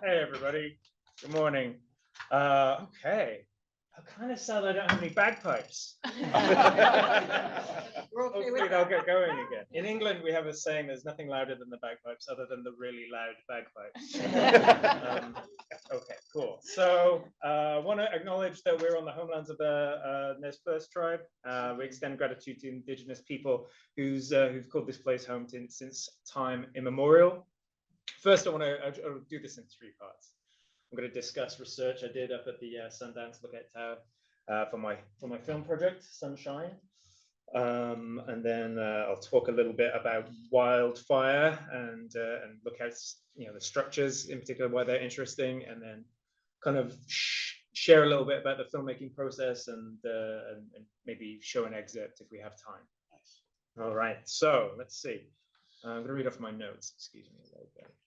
Hey, everybody. Good morning. Okay. I kind of sad I don't have any bagpipes. Hopefully they'll get going again. In England, we have a saying, there's nothing louder than the bagpipes other than the really loud bagpipes. Okay, cool. So I want to acknowledge that we're on the homelands of the Nez Perce tribe. We extend gratitude to Indigenous people who've called this place home since time immemorial. First, I'll do this in 3 parts. I'm going to discuss research I did up at the Sundance Lookout Tower for my film project, Sunshine. And then I'll talk a little bit about wildfire and look at the structures in particular, why they're interesting, and then kind of share a little bit about the filmmaking process and maybe show an excerpt if we have time. All right, so let's see. I'm going to read off my notes. Excuse me.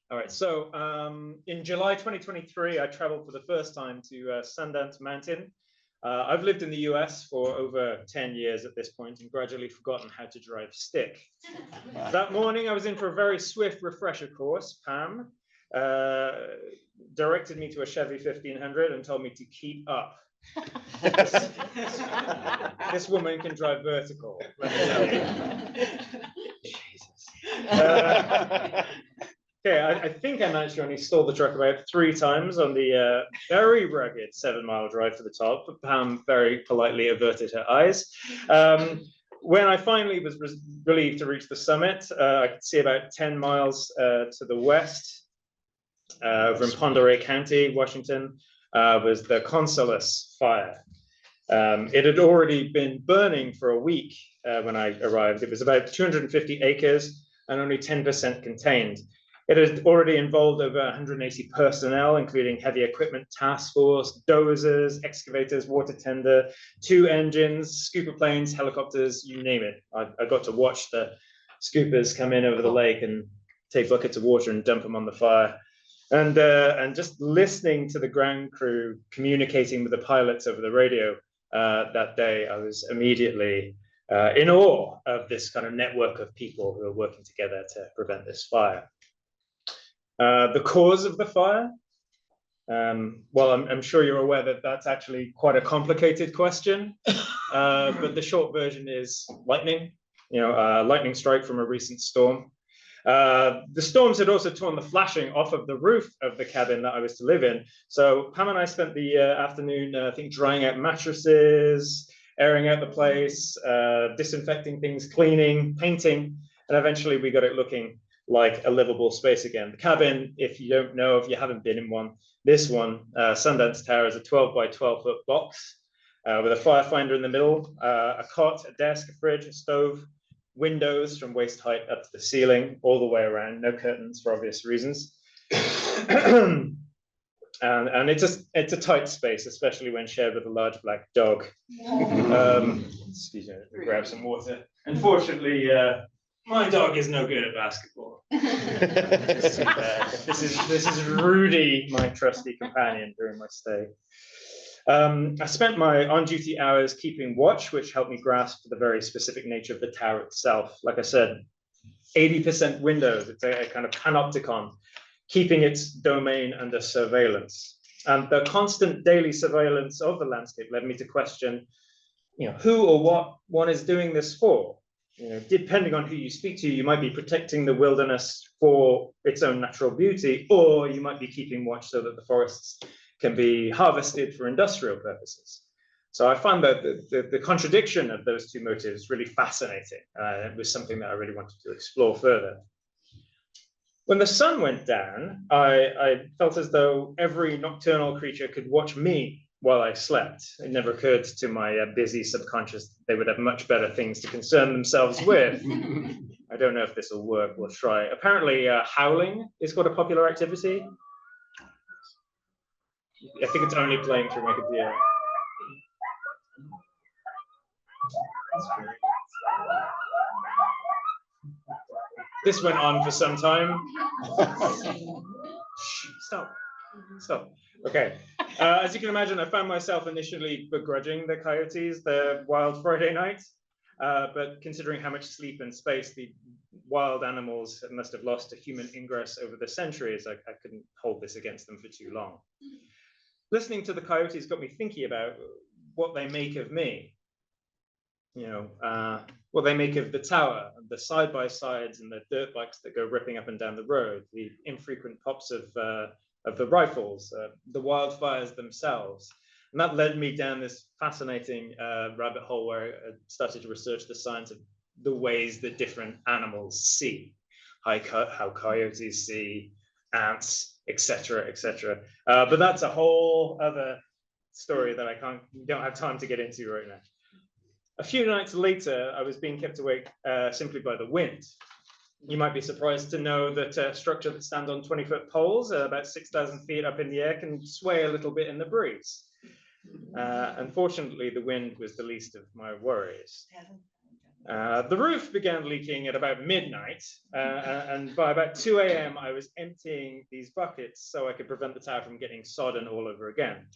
All right. So in July 2023, I traveled for the first time to Sundance Mountain. I've lived in the US for over 10 years at this point and gradually forgotten how to drive stick. That morning, I was in for a very swift refresher course. Pam directed me to a Chevy 1500 and told me to keep up. This woman can drive vertical. Let me tell you. Okay, I think I managed to only stall the truck about 3 times on the very rugged 7-mile drive to the top, but Pam very politely averted her eyes. When I finally was relieved to reach the summit, I could see about 10 miles to the west, over in Pend Oreille County, Washington, was the Consolas fire. It had already been burning for a week when I arrived. It was about 250 acres and only 10% contained. It had already involved over 180 personnel, including heavy equipment task force, dozers, excavators, water tender, 2 engines, scooper planes, helicopters, you name it. I got to watch the scoopers come in over the lake and take buckets of water and dump them on the fire. And just listening to the ground crew communicating with the pilots over the radio that day, I was immediately in awe of this kind of network of people who are working together to prevent this fire. The cause of the fire? Well, I'm sure you're aware that that's actually quite a complicated question, but the short version is lightning, lightning strike from a recent storm. The storms had also torn the flashing off of the roof of the cabin that I was to live in. So Pam and I spent the afternoon, I think, drying out mattresses, airing out the place, disinfecting things, cleaning, painting, and eventually we got it looking like a livable space again. The cabin, if you don't know, if you haven't been in one, this one, Sundance Tower, is a 12 by 12 foot box with a firefinder in the middle, a cot, a desk, a fridge, a stove, windows from waist height up to the ceiling, all the way around, no curtains for obvious reasons. And it's a tight space, especially when shared with a large black dog. Excuse me, grab some water. Unfortunately, my dog is no good at basketball. This is Rudy, my trusty companion during my stay. I spent my on-duty hours keeping watch, which helped me grasp the very specific nature of the tower itself. Like I said, 80% windows. It's a kind of panopticon, keeping its domain under surveillance. And the constant daily surveillance of the landscape led me to question, who or what one is doing this for. Depending on who you speak to, you might be protecting the wilderness for its own natural beauty, or you might be keeping watch so that the forests can be harvested for industrial purposes. So I found that the contradiction of those 2 motives really fascinating. It was something that I really wanted to explore further. When the sun went down, I felt as though every nocturnal creature could watch me while I slept. It never occurred to my busy subconscious that they would have much better things to concern themselves with. I don't know if this will work. We'll try. Apparently, howling is quite a popular activity. I think it's only playing through my computer. This went on for some time. Stop. Okay. As you can imagine, I found myself initially begrudging the coyotes the wild Friday night, but considering how much sleep and space wild animals must have lost to human ingress over the centuries. I couldn't hold this against them for too long. Listening to the coyotes got me thinking about what they make of me. You know, what they make of the tower, the side-by-sides and the dirt bikes that go ripping up and down the road, the infrequent pops of the rifles, the wildfires themselves. And that led me down this fascinating rabbit hole where I started to research the science of the ways that different animals see, how coyotes see, ants, etc., etc. But that's a whole other story that I don't have time to get into right now. A few nights later, I was being kept awake simply by the wind. You might be surprised to know that a structure that stands on 20-foot poles, about 6,000 feet up in the air, can sway a little bit in the breeze. Unfortunately, the wind was the least of my worries. The roof began leaking at about midnight, and by about 2 a.m., I was emptying these buckets so I could prevent the tower from getting sodden all over again.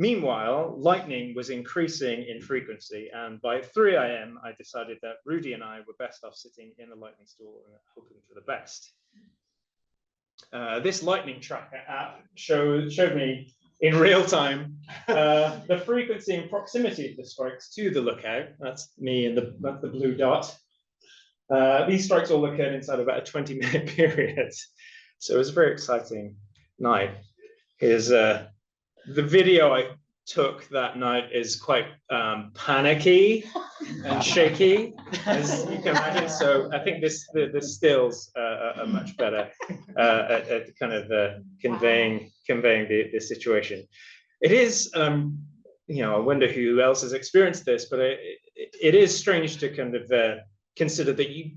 Meanwhile, lightning was increasing in frequency, and by 3 a.m., I decided that Rudy and I were best off sitting in the lightning storm and hoping for the best. This lightning tracker app showed me in real time the frequency and proximity of the strikes to the lookout. That's me and that's the blue dot. These strikes all occurred inside about a 20-minute period. So it was a very exciting night. Here's the video I took that night is quite panicky and shaky, as you can imagine. So I think the stills are much better at kind of conveying the situation. It is, you know, I wonder who else has experienced this, but it is strange to kind of consider that you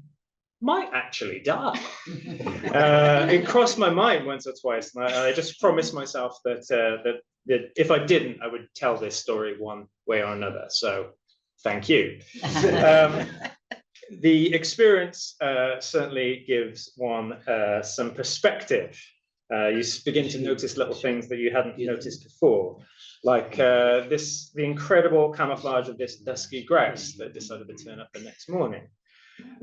might actually die. It crossed my mind once or twice, and I just promised myself that if I didn't, I would tell this story one way or another. So thank you. The experience certainly gives one some perspective. You begin to notice little things that you hadn't noticed before, like the incredible camouflage of this dusky grouse that decided to turn up the next morning.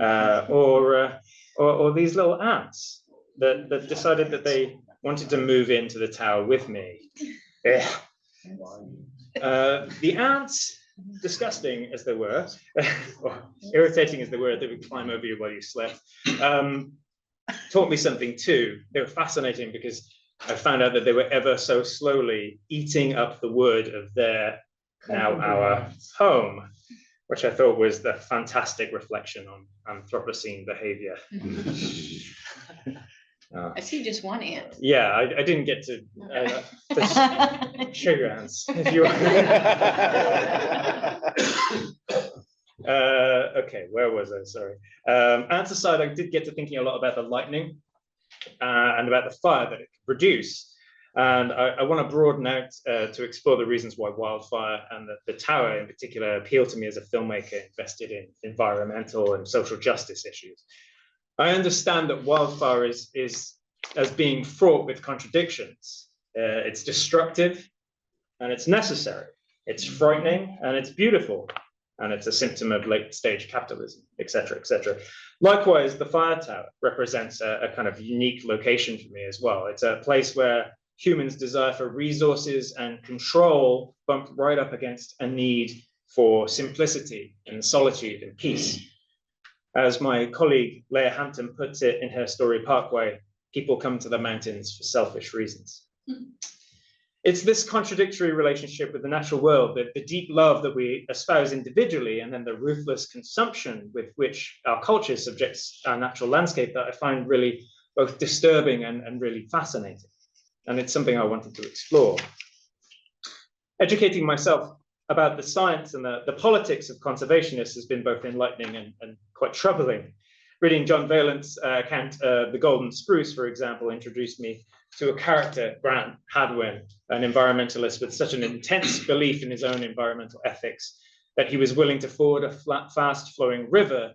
Or these little ants that decided that they wanted to move into the tower with me. The ants, disgusting as they were, or irritating as they were, they would climb over you while you slept, taught me something too. They were fascinating because I found out that they were ever so slowly eating up the wood of their, now our home, which I thought was the fantastic reflection on Anthropocene behavior. I see just one ant. Yeah, I didn't get to show your ants if you want. Okay, where was I? Sorry. Ants aside, I did get to thinking a lot about the lightning and about the fire that it could produce. And I want to broaden out to explore the reasons why wildfire and the tower in particular appeal to me as a filmmaker invested in environmental and social justice issues. I understand that wildfire is as being fraught with contradictions. It's destructive and it's necessary. It's frightening and it's beautiful. And it's a symptom of late stage capitalism, et cetera, et cetera. Likewise, the fire tower represents a kind of unique location for me as well. It's a place where humans' desire for resources and control bump right up against a need for simplicity and solitude and peace. As my colleague Leah Hampton puts it in her story Parkway, people come to the mountains for selfish reasons. It's this contradictory relationship with the natural world, the deep love that we espouse individually, and then the ruthless consumption with which our culture subjects our natural landscape, that I find really both disturbing and really fascinating. And it's something I wanted to explore. Educating myself about the science and the politics of conservationists has been both enlightening and quite troubling. Reading John Valent's account, The Golden Spruce, for example, introduced me to a character, Grant Hadwin, an environmentalist with such an intense belief in his own environmental ethics that he was willing to ford a fast-flowing river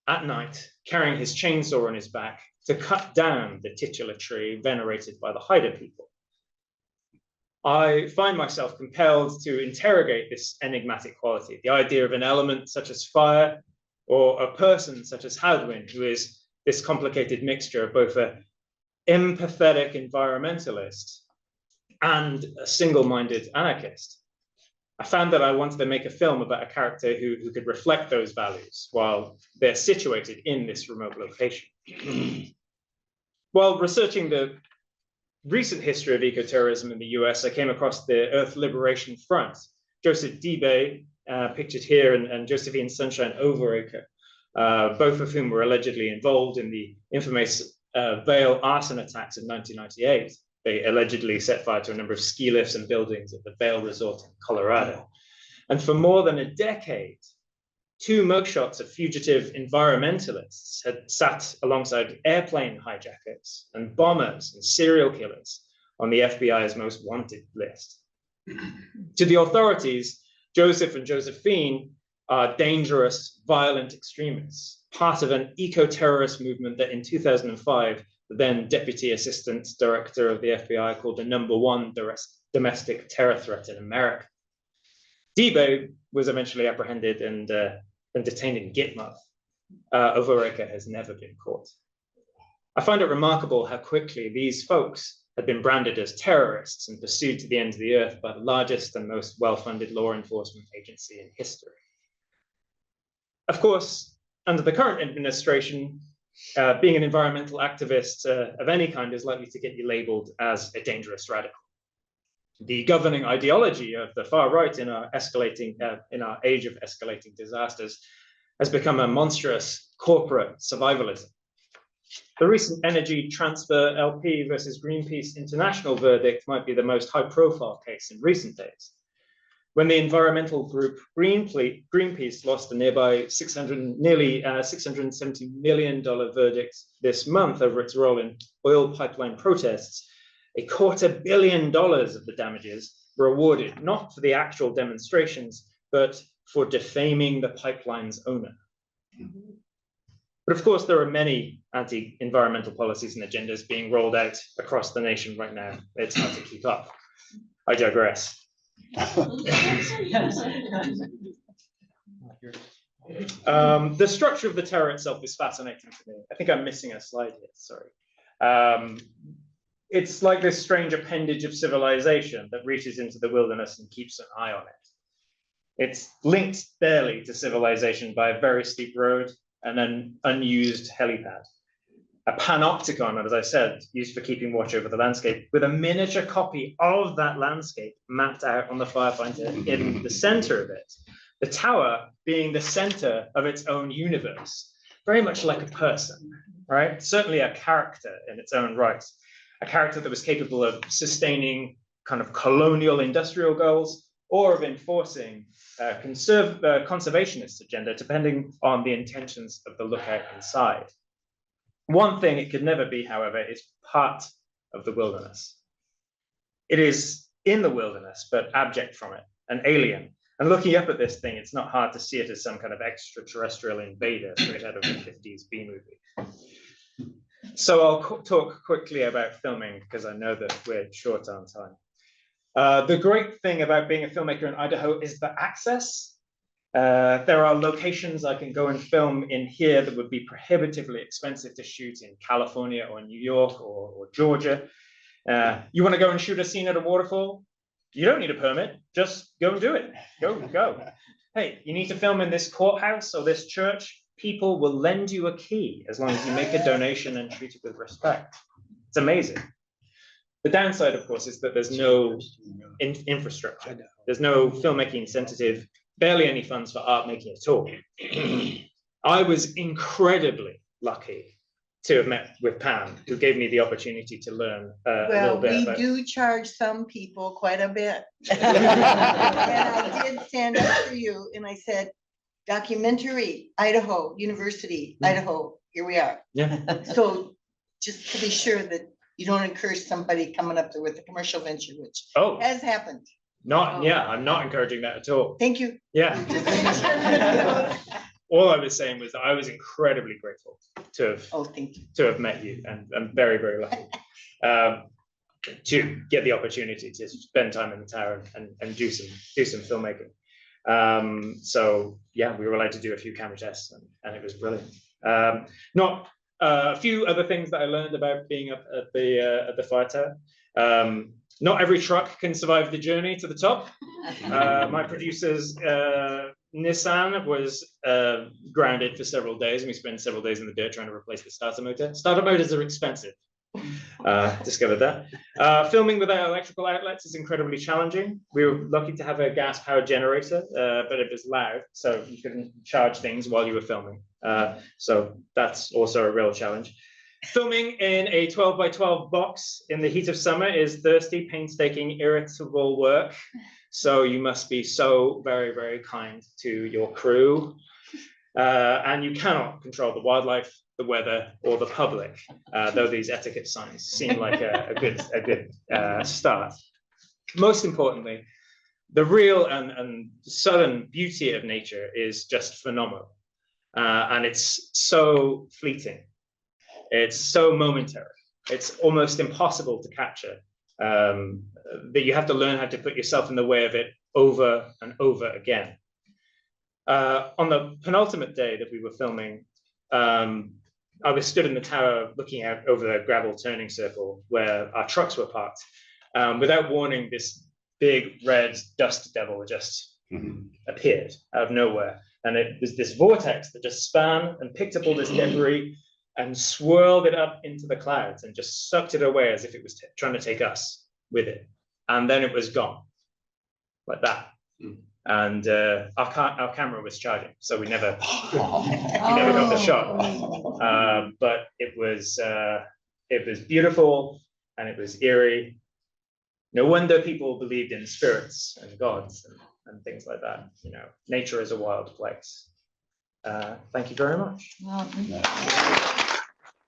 at night, carrying his chainsaw on his back to cut down the titular tree venerated by the Haida people. I find myself compelled to interrogate this enigmatic quality, the idea of an element such as fire or a person such as Hadwin, who is this complicated mixture of both an empathetic environmentalist and a single-minded anarchist. I found that I wanted to make a film about a character who could reflect those values while they're situated in this remote location. While researching the recent history of ecoterrorism in the US, I came across the Earth Liberation Front. Joseph Debay, pictured here, and Josephine Sunshine Overacre, both of whom were allegedly involved in the infamous Vail arson attacks of 1998. They allegedly set fire to a number of ski lifts and buildings at the Vail Resort in Colorado. And for more than a decade, two mugshots of fugitive environmentalists had sat alongside airplane hijackers and bombers and serial killers on the FBI's most wanted list. To the authorities, Joseph and Josephine are dangerous, violent extremists, part of an eco-terrorist movement that in 2005, the then Deputy Assistant Director of the FBI called the #1 domestic terror threat in America. Debay was eventually apprehended and detained in Gitmo. Overacre has never been caught. I find it remarkable how quickly these folks had been branded as terrorists and pursued to the ends of the earth by the largest and most well-funded law enforcement agency in history. Of course, under the current administration, being an environmental activist of any kind is likely to get you labeled as a dangerous radical. The governing ideology of the far right in our age of escalating disasters has become a monstrous corporate survivalism. The recent Energy Transfer LP versus Greenpeace International verdict might be the most high-profile case in recent days. When the environmental group Greenpeace lost a nearby nearly $670 million verdict this month over its role in oil pipeline protests, $250 million of the damages were awarded not for the actual demonstrations, but for defaming the pipeline's owner. But of course, there are many anti-environmental policies and agendas being rolled out across the nation right now. It's hard to keep up. I digress. The structure of the terror itself is fascinating to me. I think I'm missing a slide here, sorry. It's like this strange appendage of civilization that reaches into the wilderness and keeps an eye on it. It's linked barely to civilization by a very steep road and an unused helipad. A panopticon, as I said, used for keeping watch over the landscape, with a miniature copy of that landscape mapped out on the firefighter in the center of it. The tower being the center of its own universe, very much like a person, right? Certainly a character in its own right. A character that was capable of sustaining kind of colonial industrial goals or of enforcing conservationist agenda, depending on the intentions of the lookout inside. One thing it could never be, however, is part of the wilderness. It is in the wilderness, but abject from it, an alien. And looking up at this thing, it's not hard to see it as some kind of extraterrestrial invader straight out of the 50s B movie. So I'll talk quickly about filming because I know that we're short on time. The great thing about being a filmmaker in Idaho is the access. There are locations I can go and film in here that would be prohibitively expensive to shoot in California or New York or Georgia. You want to go and shoot a scene at a waterfall? You don't need a permit, just go and do it. Go. Hey, you need to film in this courthouse or this church? People will lend you a key as long as you make a donation and treat it with respect. It's amazing. The downside, of course, is that there's no infrastructure. There's no filmmaking incentive, barely any funds for art making at all. I was incredibly lucky to have met with Pam, who gave me the opportunity to learn a little bit. Well, we do charge some people quite a bit. And I did stand up for you and I said, documentary, Idaho, University, Idaho, here we are. Yeah. So just to be sure that you don't encourage somebody coming up there with a commercial venture, which has happened. I'm not encouraging that at all. Thank you. Yeah. All I was saying was that I was incredibly grateful to have met you, and I'm very, very lucky to get the opportunity to spend time in the tower and do some filmmaking. So yeah, we were allowed to do a few camera tests, and it was brilliant. Not a few other things that I learned about being up at the fire tower. Not every truck can survive the journey to the top. My producer's Nissan was grounded for several days, and we spent several days in the dirt trying to replace the starter motor. Starter motors are expensive. Discovered that. Filming without electrical outlets is incredibly challenging. We were lucky to have a gas-powered generator, but it was loud, so you couldn't charge things while you were filming. So that's also a real challenge. Filming in a 12 by 12 box in the heat of summer is thirsty, painstaking, irritable work. So you must be so very, very kind to your crew. And you cannot control the wildlife, the weather, or the public, though these etiquette signs seem like a good start. Most importantly, the real and sudden beauty of nature is just phenomenal. And it's so fleeting. It's so momentary. It's almost impossible to capture. That you have to learn how to put yourself in the way of it over and over again. On the penultimate day that we were filming, I was stood in the tower looking out over the gravel turning circle where our trucks were parked. Without warning, this big red dust devil just appeared out of nowhere. And it was this vortex that just span and picked up all this debris and swirled it up into the clouds and just sucked it away as if it was trying to take us with it. And then it was gone, like that. And our camera was charging, so we never got the shot. But it was beautiful, and it was eerie. No wonder people believed in spirits and gods and things like that. You know, nature is a wild place. Thank you very much. Well,